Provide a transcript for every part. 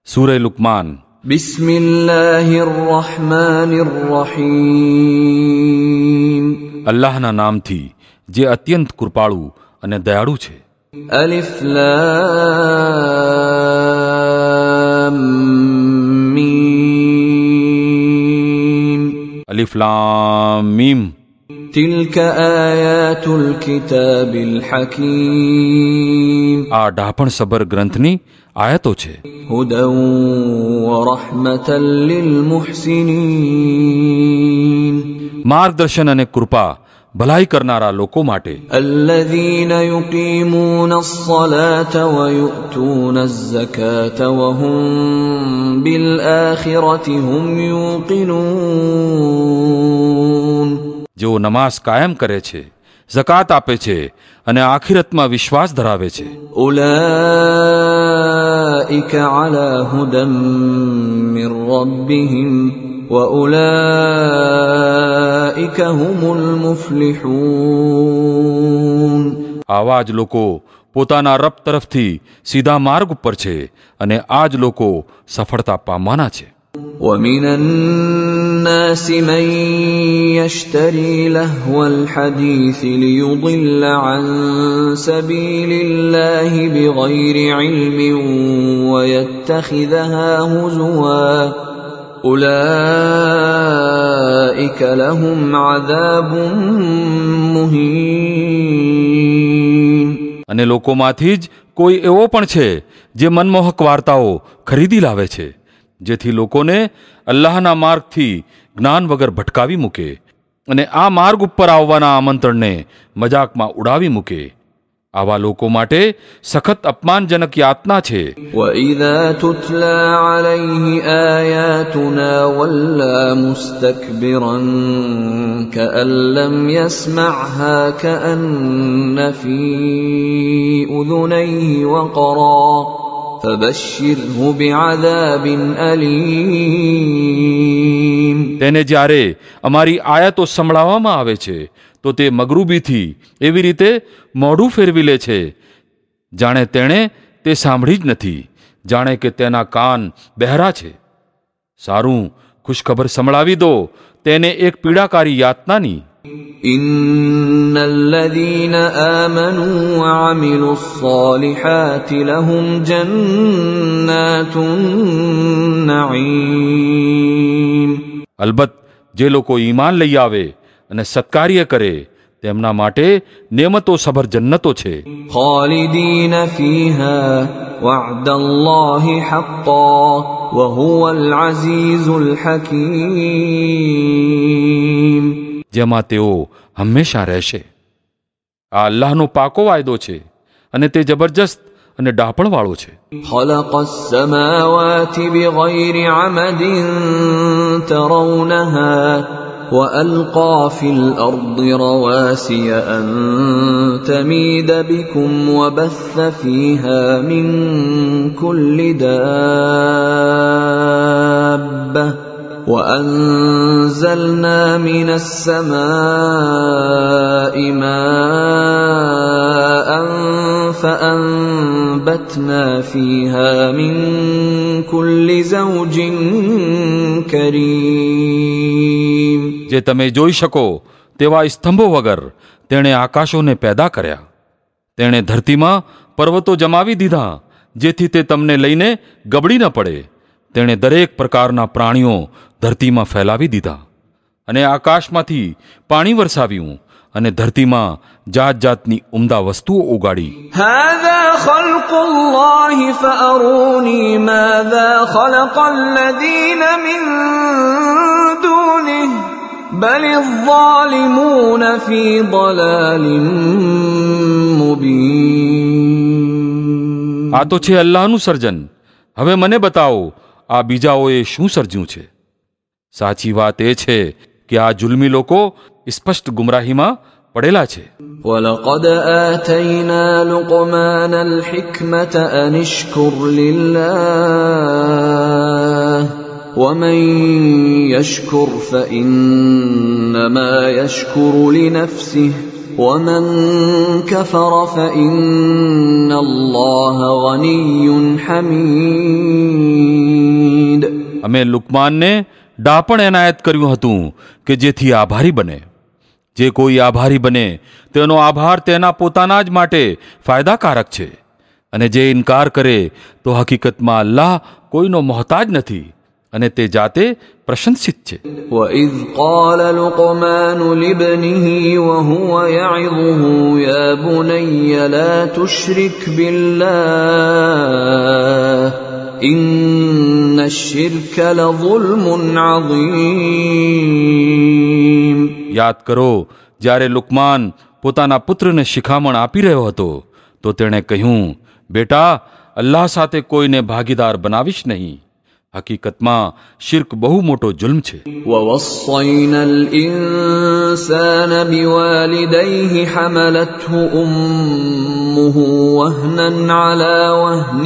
સૂરે લુકમાન. બિસ્મિલ્લાહિર રહમાનિર રહીમ. અલ્લાહના નામથી જે અત્યંત કૃપાળુ અને દયાળુ છે. અલિફ લામ મીમ. અલિફ લામ મીમ. તિલ્ક આયાતુલ કિતાબિલ હકીમ. આ ડાપણ સબર ગ્રંથની આયતો છે. હુદન વ રહમતન લિલ મુહસિનીન. માર્ગદર્શન અને કૃપા ભલાઈ કરનારા લોકો માટે. الذين يقيمون الصلاة ويؤتون الزكاة وهم بالآخرة هم يوقنون. જેઓ નમાઝ કાયમ કરે છે, ઝકાત આપે છે અને આખિરતમાં વિશ્વાસ ધરાવે છે. أولئك على هدى من ربهم وأولئك هم المفلحون. આવા જ લોકો પોતાના રબ તરફથી સીધા માર્ગ ઉપર છે અને આ જ લોકો સફળતા પામવાના છે. ومن الناس من يشتري لهو الحديث ليضل عن سبيل الله بغير علم ويتخذها هزوا أولئك لهم عذاب مهين. અને લોકોમાંથી જ કોઈ એવો પણ છે જે મનમોહક વાર્તાઓ ખરીદી લાવે છે, જેથી લોકોને અલ્લાહના માર્ગથી જ્ઞાન વગર ભટકાવી મૂકે અને આ માર્ગ ઉપર આવવાના આમંત્રણને મજાકમાં ઉડાવી મૂકે. આવા લોકો માટે સખત અપમાનજનક યાતના છે. وَإِذَا تُتْلَى عَلَيْهِ آيَاتُنَا وَلَّى مُسْتَكْبِرًا كَأَن لَّمْ يَسْمَعْهَا كَأَنَّ فِي أُذُنَيْهِ وَقْرًا فَبَشِّرْهُ بِعَذَابٍ أَلِيمٍ. તેને જ્યારે અમારી આયતો સંભળાવવામાં આવે છે તો તે મગરૂબીથી એવી રીતે મોઢું ફેરવી લે છે જાણે તેણે તે સાંભળી જ નથી, જાણે કે તેના કાન બહેરા છે. સારું, ખુશખબર સંભળાવી દો તેને એક પીડાકારી યાતનાની. إِنَّ الَّذِينَ آمَنُوا وَعَمِلُوا الصَّالِحَاتِ لَهُمْ جَنَّاتُ النَّعِيمِ. અલબત્ત જે લોકો ઈમાન લઈ આવે અને સત્કાર્ય કરે તેમના માટે નેમતો સભર જન્નતો છે. خَالِدِينَ فِيهَا وَعْدَ اللَّهِ حَقًّا وَهُوَ الْعَزِيزُ الْحَكِيمُ. જેમાં તેઓ હંમેશા રહેશે. આ અલ્લાહનો પાકો વાયદો છે અને તે જબરજસ્ત અને ડાપણવાળો છે. خَلَقَ السَّمَاوَاتِ بِغَيْرِ عَمَدٍ تَرَوْنَهَا وَأَلْقَى فِي الْأَرْضِ رَوَاسِيَ أَن تَمِيدَ بِكُمْ وَبَثَّ فِيهَا مِن كُلِّ دَابَّةٍ وَأَنزَلْنَا مِنَ السَّمَاءِ مَاءً فَأَنبَتْنَا فِيهَا مِن كُلِّ زَوْجٍ كَرِيمٍ. જે તમે જોઈ શકો તેવા સ્તંભો વગર તેણે આકાશોને પેદા કર્યા. તેણે ધરતીમાં પર્વતો જમાવી દીધા જેથી તે તમને લઈને ગબડી ન પડે. તેણે દરેક પ્રકારના પ્રાણીઓ ધરતીમાં ફેલાવી દીધા અને આકાશમાંથી પાણી વરસાવ્યું અને ધરતીમાં જાત જાતની ઉમદા વસ્તુઓ ઉગાડી. هَذَا خَلْقُ اللَّهِ فَأَرُونِي مَاذَا خَلَقَ الَّذِينَ مِن دُونِهِ بَلِ الظَّالِمُونَ فِي ضَلَالٍ مُبِينٍ. આ તો છે અલ્લાહનું સર્જન. હવે મને બતાવો આ બીજાઓએ શું સર્જ્યું છે. સાચી વાત એ છે કે આ જુલ્મી લોકો સ્પષ્ટ ગુમરાહીમાં પડેલા છે. وَلَقَدْ آتَيْنَا لُقْمَانَ الْحِكْمَةَ أَنِ اشْكُرْ لِلَّهِ وَمَن يَشْكُرْ فَإِنَّمَا يَشْكُرُ لِنَفْسِهِ وَمَن كَفَرَ فَإِنَّ اللَّهَ غَنِيٌّ حَمِيدٌ. અમે લુકમાનને ડાપણ એનાયત કર્યું હતું કે જેથી આભારી બને. જે કોઈ આભારી બને તેનો આભાર તેના પોતાના જ માટે ફાયદાકારક છે, અને જે ઇનકાર કરે તો હકીકતમાં અલ્લાહ કોઈનો મોહતાજ નથી અને તે જાતે પ્રશંસિત છે. وَإِذْ قَالَ لُقْمَانُ لِابْنِهِ وَهُوَ يَعِظُهُ يَا بُنَيَّ لَا تُشْرِكْ بِاللَّهِ إِنَّ الشِّرْكَ لَظُلْمٌ عَظِيمٌ. યાદ કરો, જ્યારે લુકમાન પોતાના પુત્રને શિખામણ આપી રહ્યો હતો તો તેણે કહ્યું, બેટા, અલ્લાહ સાથે કોઈને ભાગીદાર બનાવીશ નહીં. હકીકતમાં શિર્ક બહુ મોટો જુલ્મ છે. وَوَصَّيْنَا الْإِنسَانَ بِوَالِدَيْهِ حَمَلَتْهُ أُمُّهُ وَهْنًا عَلَى وَهْنٍ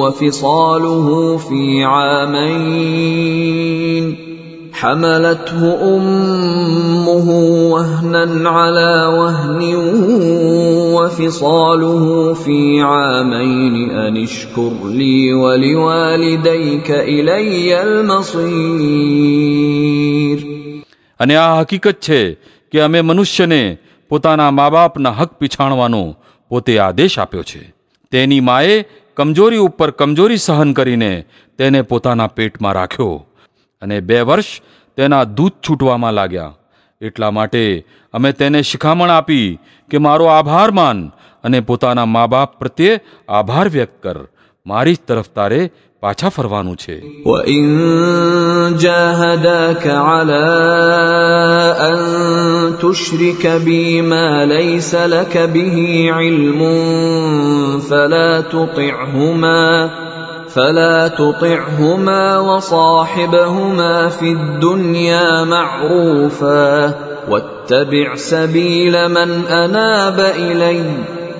وَفِصَالُهُ فِي عَامَيْنِ حملته أمه وهنا على وهن وفصاله في عامين أن اشكر لي ولوالديك إلي المصير. અને આ હકીકત છે કે અમે મનુષ્યને પોતાના મા બાપના હક પીછાણવાનો પોતે આદેશ આપ્યો છે. તેની માએ કમજોરી ઉપર કમજોરી સહન કરીને તેને પોતાના પેટમાં રાખ્યો, અને 2 વર્ષ તેના દૂધ છૂટવામાં લાગ્યા. એટલા માટે અમે તેને શિખામણ આપી કે મારો આભાર માન અને પોતાના મા બાપ પ્રત્યે આભાર વ્યક્ત કર. મારી જ તરફ તારે પાછા ફરવાનું છે. وَإِن جَاهَدَاكَ عَلَىٰ أَن تُشْرِكَ بِي مَا لَيْسَ لَكَ بِهِ عِلْمٌ فلا تطعهما وصاحبهما في الدنيا معروفا واتبع سبيل من أناب إلي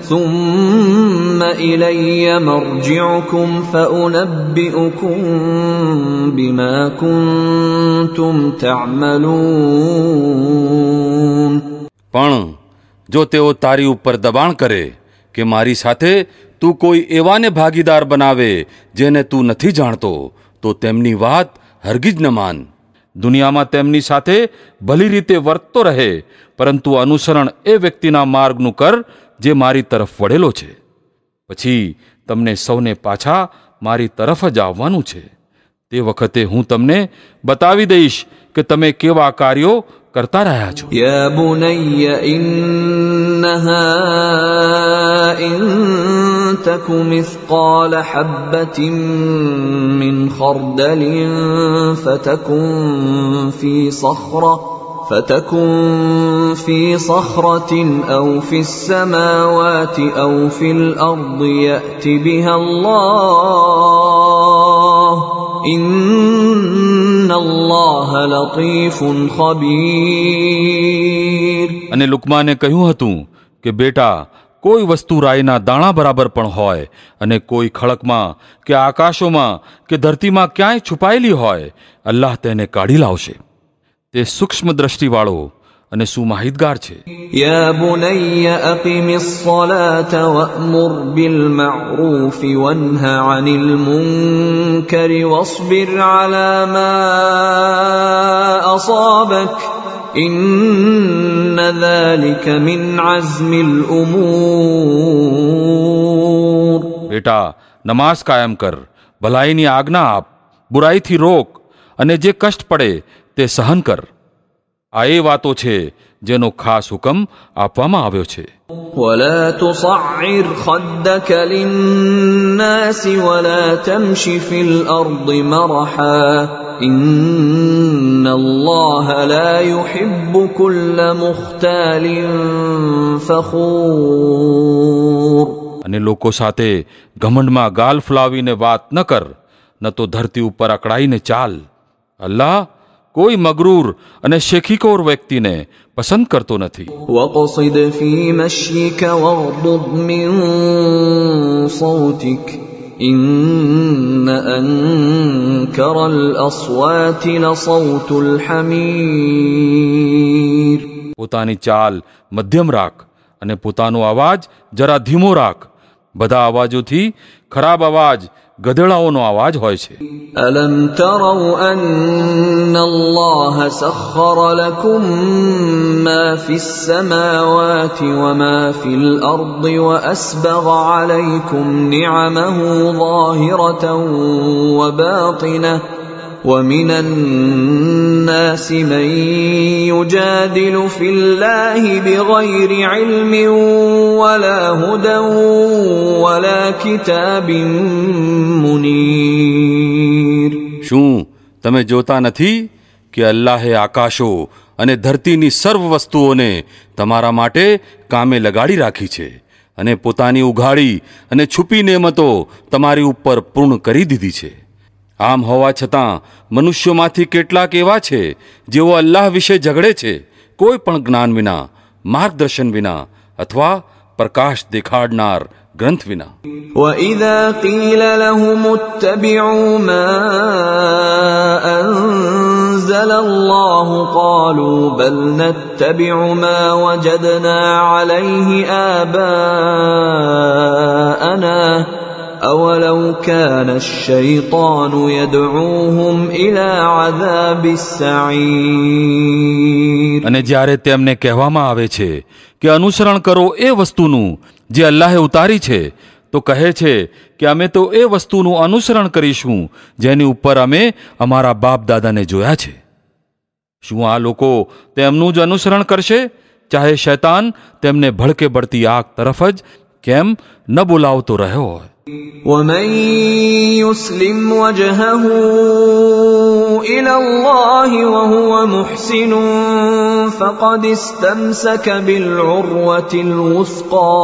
ثم إلي مرجعكم فأنبئكم بما كنتم تعملون. પણ જો તેઓ તારી ઉપર દબાણ કરે કે મારી સાથે તું કોઈ એવાને ભાગીદાર બનાવે જેને તું નથી જાણતો, તો તેમની વાત હરગીજ ન માન. દુનિયામાં તેમની સાથે ભલી રીતે વર્તતો રહે, પરંતુ અનુસરણ એ વ્યક્તિના માર્ગનું કર જે મારી તરફ વળેલો છે. પછી તમને સૌને પાછા મારી તરફ જ આવવાનું છે. તે વખતે હું તમને બતાવી દઈશ કે તમે કેવા કાર્યો કરતા રહ્યા છો. يا بني إنها إن تك مثقال حبة من خردل فتكن في صخرة أو في السماوات أو في الأرض يأت بها الله إن الله لطيف خبير. અને લુકમાને કહ્યું હતું કે બેટા, કોઈ વસ્તુ રાઈના દાણા બરાબર પણ હોય અને કોઈ ખડકમાં કે આકાશોમાં કે ધરતીમાં ક્યાંય છુપાયેલી હોય, અલ્લાહ તેને કાઢી લાવશે. તે સૂક્ષ્મ દ્રષ્ટિવાળો અને સુમાહિતગાર છે. يا بني أقم الصلاة وأمر بالمعروف وانه عن المنكر واصبر على ما أصابك إن ذلك من عزم الأمور. બેટા, નમાઝ કાયમ કર, ભલાઈની આજ્ઞા આપ, બુરાઈથી રોક, અને જે કષ્ટ પડે તે સહન કર. આ એ વાતો છે જેનો ખાસ હુકમ આપવામાં આવ્યો છે. ولا تصعر خدك للناس ولا تمش في الأرض مرحا إن الله لا يحب كل مختال فخور. અને લોકો સાથે ઘમંડમાં ગાલ ફુલાવીને વાત ન કર, ન તો ધરતી ઉપર અકળાઈને ચાલ. અલ્લાહ કોઈ મગરૂર અને શેખીખોર વ્યક્તિને પસંદ કરતો નથી. وَاقْصِدْ فِي مَشْيِكَ وَاغْضُضْ مِنْ صَوْتِكَ إِنَّ أَنكَرَ الْأَصْوَاتِ لَصَوْتُ الْحَمِيرِ. પોતાની ચાલ મધ્યમ રાખ અને પોતાનો અવાજ જરા ધીમો રાખ. બધા અવાજોથી ખરાબ અવાજ ગધેડાઓનો અવાજ હોય છે. ألم تروا أن الله سخر لكم ما في السماوات وما في الأرض وأسبغ عليكم نعمه ظاهرة وباطنة ومن الناس من يجادل في الله بغير علم ولا هدى ولا كتاب منير. શું તમે જોતા નથી કે અલ્લાહે આકાશો અને ધરતીની સર્વ વસ્તુઓને તમારા માટે કામે લગાડી રાખી છે અને પોતાની ઉઘાડી અને છુપી નેમતો તમારી ઉપર પૂર્ણ કરી દીધી છે. આમ હોવા છતાં મનુષ્યોમાંથી કેટલાક એવા છે જેઓ અલ્લાહ વિશે ઝઘડે છે, કોઈ પણ જ્ઞાન વિના, માર્ગદર્શન વિના અથવા પ્રકાશ દેખાડનાર ગ્રંથ વિના. وَإِذَا قِيلَ لَهُمُ اتَّبِعُوا مَا أَنزَلَ اللَّهُ قَالُوا بَلْ نَتَّبِعُ مَا وَجَدْنَا عَلَيْهِ آبَاءَنَا أَوَلَوْ كَانَ الشَّيْطَانُ يَدْعُوهُمْ إِلَى عَذَابِ السَّعِيرِ. અને જ્યારે તેમને કહેવામાં આવે છે કે અનુસરણ કરો એ વસ્તુનું જે અલ્લાહે ઉતારી છે, તો કહે છે કે અમે તો એ વસ્તુનું અનુસરણ કરીશું જેની ઉપર અમે અમારા બાપ દાદાને જોયા છે. શું આ લોકો તેમનું જ અનુસરણ કરશે, ચાહે શૈતાન તેમને ભડકે બળતી આગ તરફ જ કેમ ન બોલાવતો રહ્યો હોય? وَمَن يُسْلِمْ وَجْهَهُ إِلَى اللَّهِ وَهُوَ مُحْسِنٌ فَقَدِ اسْتَمْسَكَ بِالْعُرْوَةِ الْوُثْقَى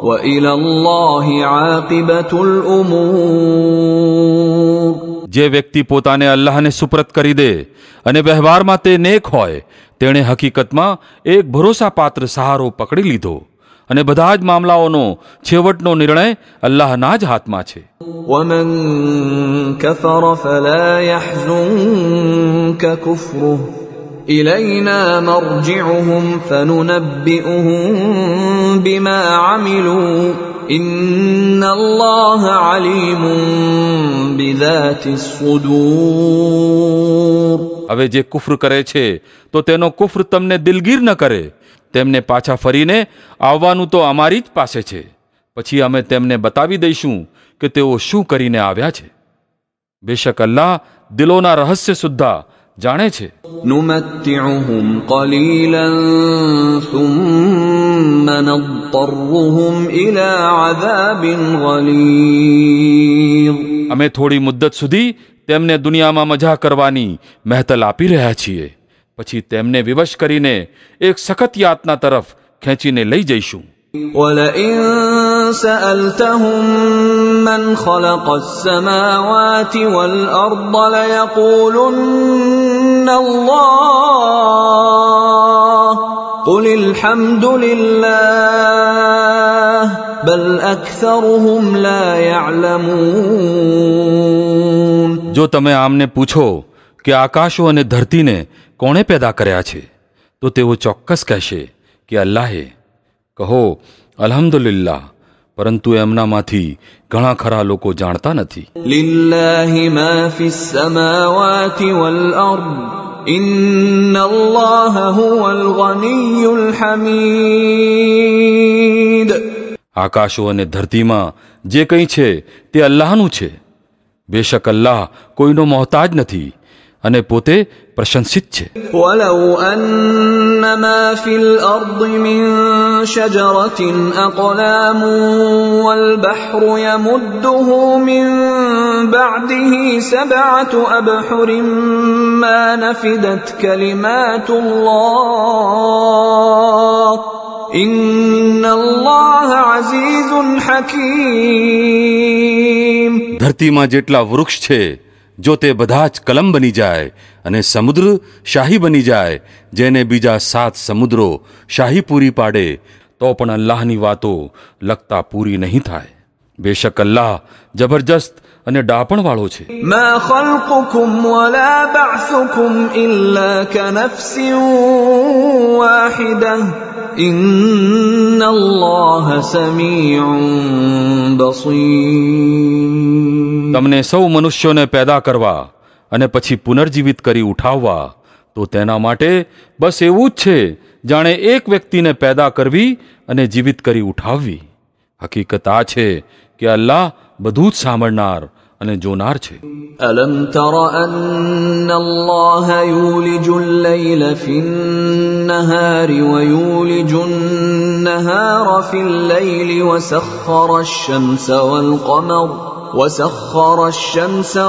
وَإِلَى اللَّهِ عَاقِبَةُ الْأُمُورِ. જે વ્યક્તિ પોતાને અલ્લાહને સુપ્રત કરી દે અને વ્યવહારમાં તે નેક હોય, તેણે હકીકતમાં એક ભરોસાપાત્ર સહારો પકડી લીધો અને બધા જ મામલાઓનો છેવટનો નિર્ણય અલ્લાહના જ હાથમાં છે. وَمَن كَفَرَ فَلَا يَحْزُنكَ كُفْرُهُ إِلَيْنَا مَرْجِعُهُمْ فَنُنَبِّئُهُم بِمَا عَمِلُوا إِنَّ اللَّهَ عَلِيمٌ بِذَاتِ الصُّدُورِ. હવે જે કુફર કરે છે તો તેનો કુફર તમને દિલગીર ન કરે. તેમને પાછા ફરીને આવવાનું તો અમારી જ પાસે છે. પછી અમે તેમને બતાવી દઈશું કે તેઓ શું કરીને આવ્યા છે. બેશક અલ્લાહ દિલોના રહસ્ય સુદ્ધા જાણે છે. نُمَتِّعُهُمْ قَلِيلًا ثُمَّ نَضْطَرُّهُمْ إِلَى عَذَابٍ غَلِيظٍ. અમે થોડી મુદ્દત સુધી તેમને દુનિયામાં મજા કરવાની મહેતલ આપી રહ્યા છીએ, પછી તેમને વિવશ કરીને એક સખત યાતના તરફ ખેંચીને લઈ જઈશું. وَلَئِن سَأَلْتَهُم مَّنْ خَلَقَ السَّمَاوَاتِ وَالْأَرْضَ لَيَقُولُنَّ اللَّهُ قُلِ الْحَمْدُ لِلَّهِ بَلْ أَكْثَرُهُمْ لَا يَعْلَمُونَ. જો તમે આમને પૂછો કે આકાશો અને ધરતીને કોણે પેદા કર્યા છે, તો તેઓ ચોક્કસ કહેશે કે અલ્લાહે. કહો અલ્હમ્દુલિલ્લાહ, પરંતુ એમનામાંથી ઘણા ખરા લોકો જાણતા નથી. لِلَّهِ مَا فِي السَّمَاوَاتِ وَالْأَرْضِ إِنَّ اللَّهَ هُوَ الْغَنِيُّ الْحَمِيدُ. આકાશો અને ધરતીમાં જે કંઈ છે તે અલ્લાહનું છે. બેશક અલ્લાહ કોઈનો મોહતાજ નથી અને પોતે પ્રશંસિત છે. وَلَوْ أَنَّ مَا فِي الْأَرْضِ مِن شَجَرَةٍ أَقْلَامٌ وَالْبَحْرُ يَمُدُّهُ مِن بَعْدِهِ سَبْعَةُ أَبْحُرٍ مَّا نَفِدَتْ كَلِمَاتُ اللَّهِ إِنَّ اللَّهَ عَزِيزٌ حَكِيمٌ. ધરતીમાં જેટલા વૃક્ષ છે, જો તે બધા જ કલમ બની જાય અને સમુદ્ર શાહી બની જાય, જેને બીજા 7 સમુદ્રો શાહી પૂરી પાડે, તો પણ અલ્લાહની વાતો લગતા પૂરી નહીં થાય. બેશક અલ્લાહ જબરજસ્ત અને ડાપણ વાળો છે. ما خلقكم ولا بعثكم إلا كنفس واحدة إن الله سميع بصير. તમને સૌ મનુષ્યોને પેદા કરવા અને પછી પુનર્જીવિત કરી ઉઠાવવા, તો તેના માટે બસ એવું જ છે જાણે એક વ્યક્તિને પેદા કરવી અને જીવિત કરી ઉઠાવવી. હકીકત આ છે કે અલ્લાહ બધું જ સાંભળનાર અને જોનાર છે. ألم تر أن الله يولج الليل في النهار ويولج النهار في الليل وسخر الشمس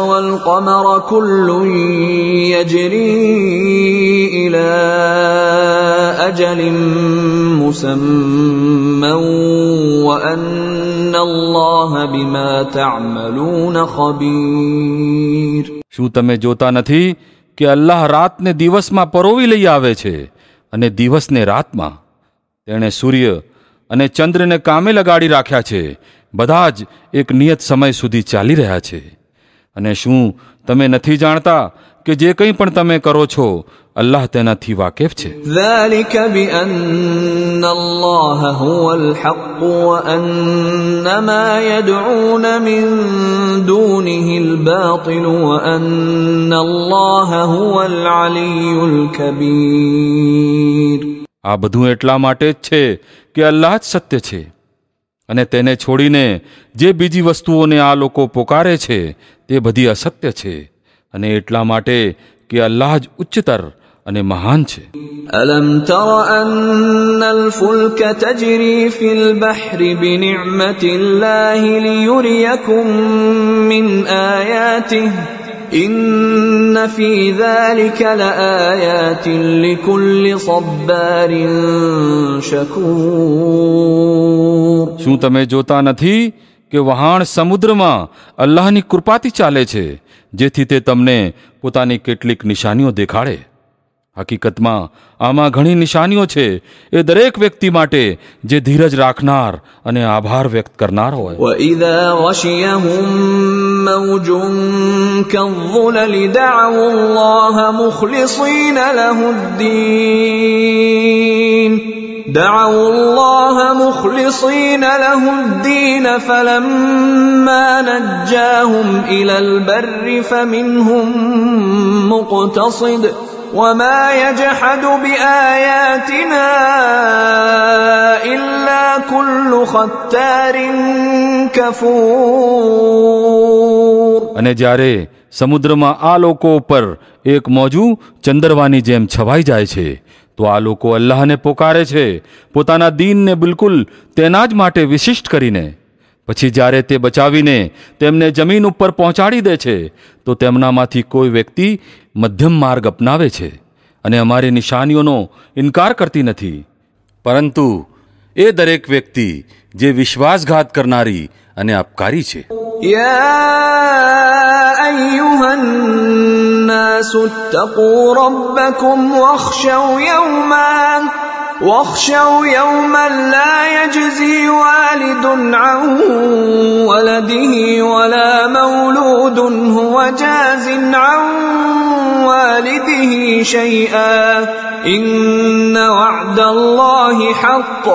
والقمر كل يجري إلى أجل مسمى وأن الله بما تعملون خبير. શું તમે જોતા નથી કે અલ્લાહ રાતને દિવસમાં પરોવી લઈ આવે છે અને દિવસને રાતમાં? તેણે સૂર્ય અને ચંદ્રને કામે લગાડી રાખ્યા છે. બધા જ એક નિયત સમય સુધી ચાલી રહ્યા છે. અને શું તમે નથી જાણતા કે જે કંઈ પણ તમે કરો છો અલ્લાહ તેનાથી વાકેફ છે. ذلك بأن الله هو الحق وأن ما يدعون من دونه الباطل وأن الله هو العلي الكبير. આ બધું એટલા માટે જ છે કે અલ્લાહ જ સત્ય છે અને તેને છોડીને જે બીજી વસ્તુઓને આ લોકો પોકારે છે તે બધી અસત્ય છે, અને એટલા માટે કે અલ્લાહ જ ઉચ્ચતર અને મહાન છે. ألم تر أن الفلك تجري في البحر بنعمة الله ليريكم من آياته إن في ذلك لآيات لكل صبار شكور. શું તમે જોતા નથી કે વહાણ સમુદ્રમાં અલ્લાહની કૃપાથી ચાલે છે, જેથી તે તમને પોતાની કેટલીક નિશાનીઓ દેખાડે? હકીકતમાં આમાં ઘણી નિશાનીઓ છે એ દરેક વ્યક્તિ માટે જે ધીરજ રાખનાર અને આભાર વ્યક્ત કરનાર હોય. وَإِذَا غَشِيَهُم مَّوْجٌ كَالظُّلَلِ دَعَوُا اللَّهَ مُخْلِصِينَ لَهُ الدِّينَ فَلَمَّا نَجَّاهُمْ إِلَى الْبَرِّ فَمِنْهُم مُّقْتَصِدٌ وَمَا يَجْحَدُ بِآيَاتِنَا إِلَّا كُلُّ خَتَّارٍ كَفُورٍ. અને જ્યારે સમુદ્રમાં આ લોકો ઉપર એક મોજું ચંદરવાની જેમ છવાઈ જાય છે, તો આ લોકો અલ્લાહને પોકારે છે પોતાના દીનને બિલકુલ તેના જ માટે વિશિષ્ટ કરીને. પછી જ્યારે તે બચાવીને તેમને જમીન ઉપર પહોંચાડી દે છે, તો તેમનામાંથી કોઈ વ્યક્તિ મધ્યમ માર્ગ અપનાવે છે અને અમારી નિશાનીઓનો ઇનકાર કરતી નથી. પરંતુ એ દરેક વ્યક્તિ જે વિશ્વાસઘાત કરનારી અને અપકારી છે. يَا أَيُّهَا النَّاسُ اتَّقُوا رَبَّكُمْ واخشوا يوما لا يجزي والد عن ولده ولا مولود هو جاز عن والده شيئا إن وعد الله حق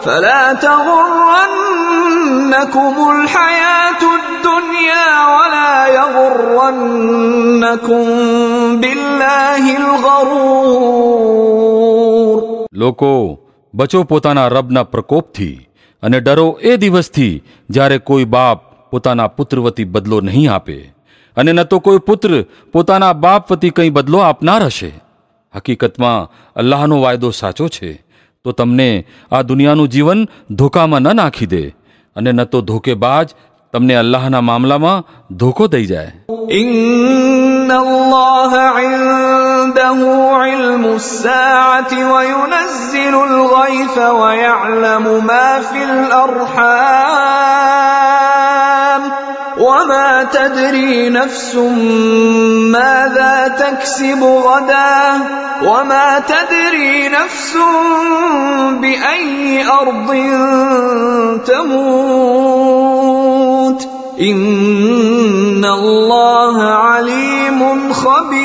فلا تغرنكم الحياة الدنيا ولا يغرنكم بالله الغرور. લોકો બચો પોતાના રબના પ્રકોપથી અને ડરો એ દિવસથી જ્યારે કોઈ બાપ પોતાના પુત્ર વતી બદલો નહીં આપે અને ન તો કોઈ પુત્ર પોતાના બાપ વતી કંઈ બદલો આપનાર હશે. હકીકતમાં અલ્લાહનો વાયદો સાચો છે, તો તમને આ દુનિયાનું જીવન ધોકામાં ન નાખી દે અને ન તો ધોકેબાજ તમને અલ્લાહના મામલામાં ધોકો દઈ જાય. إن الله عنده علم الساعة وينزل الغيث ويعلم ما في الأرحام وما تدري نفس ماذا تكسب غدا وما تدري نفس بأي أرض تموت إن الله عليم خبير.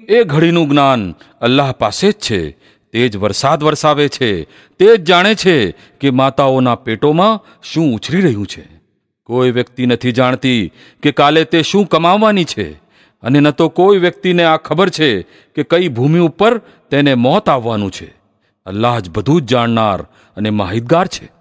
એ ઘડીનું જ્ઞાન અલ્લાહ પાસે જ છે. તે જ વરસાદ વરસાવે છે, તે જ જાણે છે કે માતાઓના પેટોમાં શું ઉછરી રહ્યું છે. કોઈ વ્યક્તિ નથી જાણતી કે કાલે તે શું કમાવાની છે, અને ન તો કોઈ વ્યક્તિને આ ખબર છે કે કઈ ભૂમિ ઉપર તેને મોત આવવાનું છે. અલ્લાહ જ બધું જ જાણનાર અને માહિતગાર છે.